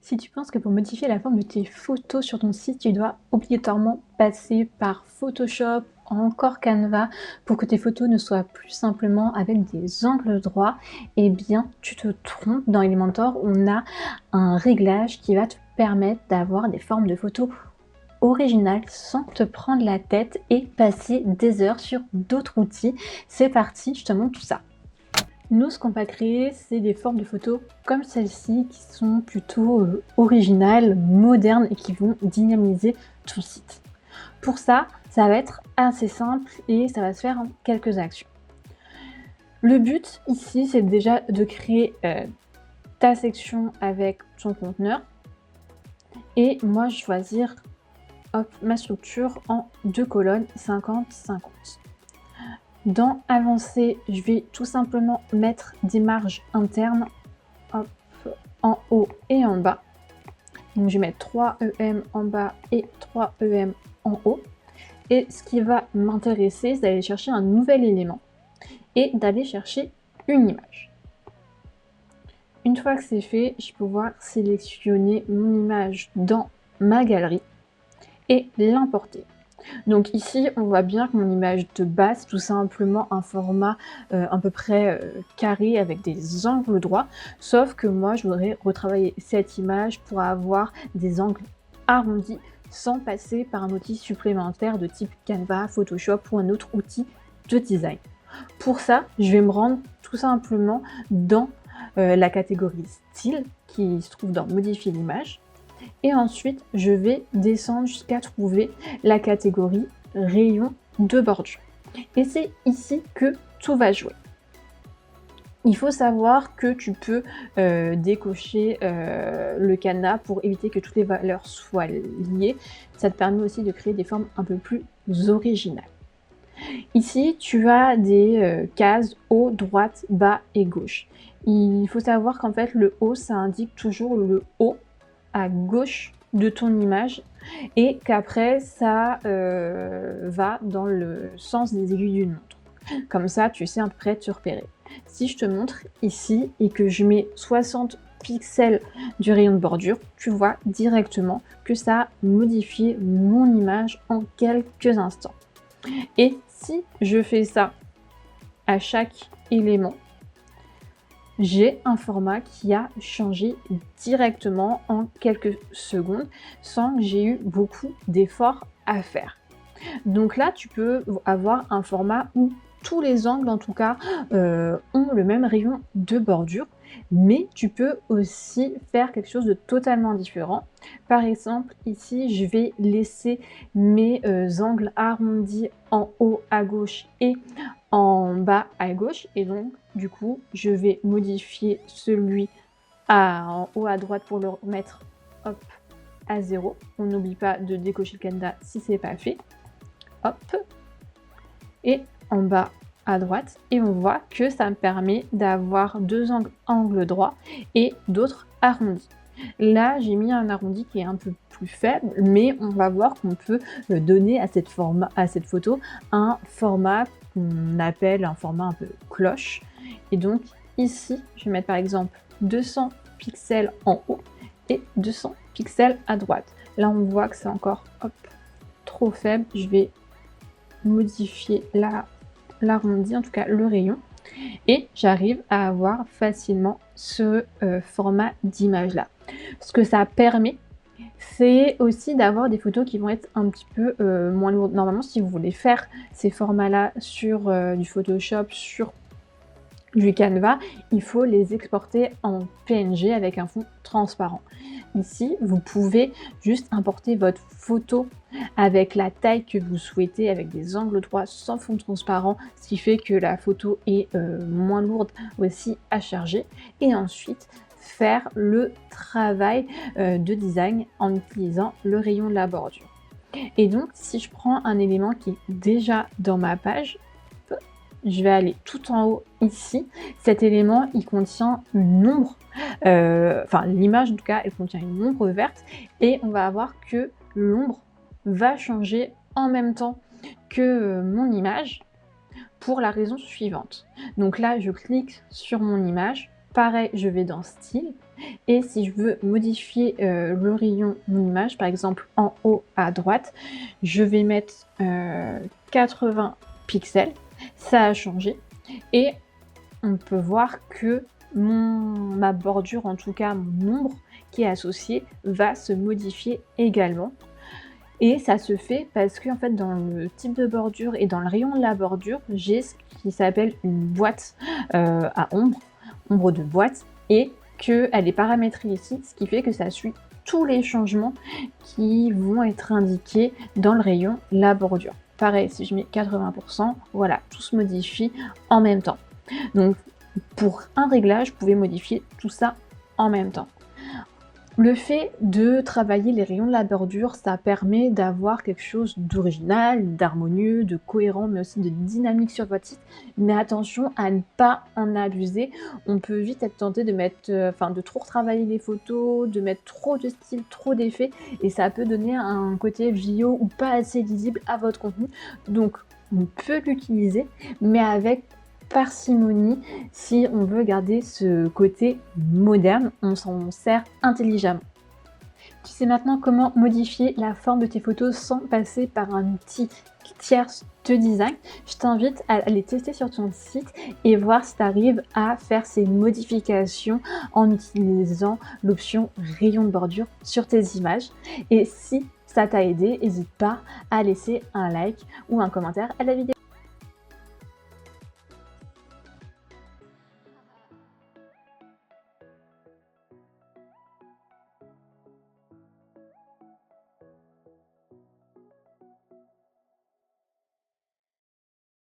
Si tu penses que pour modifier la forme de tes photos sur ton site, tu dois obligatoirement passer par Photoshop, encore Canva, pour que tes photos ne soient plus simplement avec des angles droits, eh bien, tu te trompes. Dans Elementor, on a un réglage qui va te permettre d'avoir des formes de photos originales sans te prendre la tête et passer des heures sur d'autres outils. C'est parti, je te montre tout ça. Nous, ce qu'on va créer, c'est des formes de photos comme celle-ci qui sont plutôt originales, modernes et qui vont dynamiser ton site. Pour ça, ça va être assez simple et ça va se faire en quelques actions. Le but ici, c'est déjà de créer ta section avec ton conteneur et moi, je vais choisir ma structure en 2 colonnes 50-50. Dans Avancer, je vais tout simplement mettre des marges internes en haut et en bas. Donc je vais mettre 3 EM en bas et 3 EM en haut. Et ce qui va m'intéresser, c'est d'aller chercher un nouvel élément et d'aller chercher une image. Une fois que c'est fait, je vais pouvoir sélectionner mon image dans ma galerie et l'importer. Donc ici, on voit bien que mon image de base, tout simplement un format à peu près carré avec des angles droits, sauf que moi, je voudrais retravailler cette image pour avoir des angles arrondis sans passer par un outil supplémentaire de type Canva, Photoshop ou un autre outil de design. Pour ça, je vais me rendre tout simplement dans la catégorie style qui se trouve dans modifier l'image. Et ensuite, je vais descendre jusqu'à trouver la catégorie rayon de bordure. Et c'est ici que tout va jouer. Il faut savoir que tu peux décocher le cadenas pour éviter que toutes les valeurs soient liées. Ça te permet aussi de créer des formes un peu plus originales. Ici, tu as des cases haut, droite, bas et gauche. Il faut savoir qu'en fait, le haut, ça indique toujours le haut à gauche de ton image et qu'après ça va dans le sens des aiguilles d'une montre. Comme ça, tu sais à peu près te repérer. Si je te montre ici et que je mets 60 pixels du rayon de bordure, tu vois directement que ça a modifié mon image en quelques instants. Et si je fais ça à chaque élément, j'ai un format qui a changé directement en quelques secondes sans que j'ai eu beaucoup d'efforts à faire. Donc là, tu peux avoir un format où tous les angles, en tout cas, ont le même rayon de bordure, mais tu peux aussi faire quelque chose de totalement différent. Par exemple, ici, je vais laisser mes angles arrondis en haut à gauche et en bas à gauche, et donc du coup je vais modifier celui en haut à droite pour le remettre à 0. On n'oublie pas de décocher le cadenas si c'est pas fait. Hop, et en bas à droite, et on voit que ça me permet d'avoir deux angles droits et d'autres arrondis. Là, j'ai mis un arrondi qui est un peu plus faible, mais on va voir qu'on peut donner à cette photo un format qu'on appelle un format un peu cloche. Et donc ici, je vais mettre par exemple 200 pixels en haut et 200 pixels à droite. Là, on voit que c'est encore trop faible. Je vais modifier l'arrondi, en tout cas le rayon. Et j'arrive à avoir facilement ce format d'image là. Ce que ça permet, c'est aussi d'avoir des photos qui vont être un petit peu moins lourdes. Normalement, si vous voulez faire ces formats là sur du Photoshop, sur du Canva, il faut les exporter en PNG avec un fond transparent. Ici, vous pouvez juste importer votre photo avec la taille que vous souhaitez, avec des angles droits sans fond transparent, ce qui fait que la photo est moins lourde aussi à charger. Et ensuite, faire le travail de design en utilisant le rayon de la bordure. Et donc, si je prends un élément qui est déjà dans ma page, je vais aller tout en haut ici. Cet élément, il contient une ombre, enfin l'image en tout cas, elle contient une ombre verte et on va voir que l'ombre va changer en même temps que mon image pour la raison suivante. Donc là, je clique sur mon image. Pareil, je vais dans style Et si je veux modifier, le rayon Mon Image, par exemple en haut à droite, je vais mettre, 80 pixels. Ça a changé et on peut voir que ma bordure, en tout cas mon ombre qui est associée, va se modifier également. Et ça se fait parce qu'en fait, dans le type de bordure et dans le rayon de la bordure, j'ai ce qui s'appelle une boîte, à ombre de boîte, et qu'elle est paramétrée ici, ce qui fait que ça suit tous les changements qui vont être indiqués dans le rayon la bordure. Pareil, si je mets 80, voilà, tout se modifie en même temps. Donc pour un réglage, vous pouvez modifier tout ça en même temps. Le fait de travailler les rayons de la bordure, ça permet d'avoir quelque chose d'original, d'harmonieux, de cohérent, mais aussi de dynamique sur votre site. Mais attention à ne pas en abuser. On peut vite être tenté de mettre, de trop retravailler les photos, de mettre trop de style, trop d'effets, et ça peut donner un côté vidéo ou pas assez lisible à votre contenu. Donc, on peut l'utiliser, mais avec parcimonie. Si on veut garder ce côté moderne, on s'en sert intelligemment. Tu sais maintenant comment modifier la forme de tes photos sans passer par un outil tierce de design. Je t'invite à aller tester sur ton site et voir si tu arrives à faire ces modifications en utilisant l'option rayon de bordure sur tes images. Et si ça t'a aidé, n'hésite pas à laisser un like ou un commentaire à la vidéo.